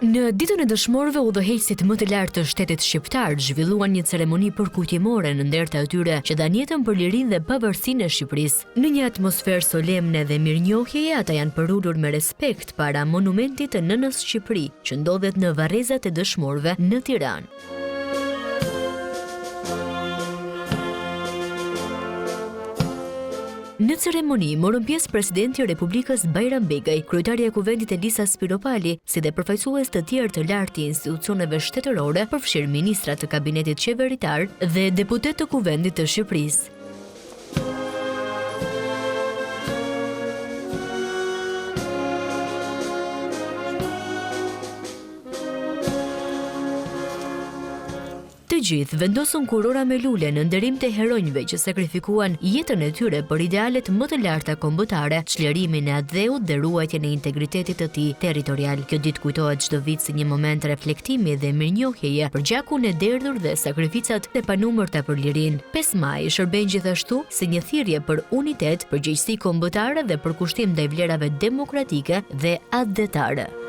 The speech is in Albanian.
Në ditën e dëshmorëve, udhëheqësit më të lartë të shtetit shqiptar zhvilluan një ceremoni përkujtimore në nder të atyre që dhanë jetën për lirinë dhe pavarësinë e Shqipërisë. Në një atmosferë solemne dhe mirënjohjeje, ata janë përulur me respekt para monumentit të Nënës Shqipëri, që ndodhet në varrezat e dëshmorëve në Tiranë. Në ceremoni morën pjesë presidenti i Republikës Bajram Begaj, kryetaria e Kuvendit Elisa Spiropali, si dhe përfaqësues të tjerë të lartë të institucioneve shtetërore, përfshirë ministra të kabinetit qeveritar dhe deputet të Kuvendit të Shqipërisë. Të gjithë vendosën kurora me lule në nderim të heronjve që sakrifikuan jetën e tyre për idealet më të larta kombëtare, çlirimin e atë dheut dhe ruajtjen e integritetit të tij territorial. Kjo ditë kujtohet çdo vit si një moment reflektimi dhe mirënjohjeje për gjakun e derdhur dhe sakrificat e panumërta për lirinë. 5 maj shërben gjithashtu si një thirrje për unitet, përgjegjësi kombëtare dhe përkushtim ndaj vlerave demokratike dhe atdhetare.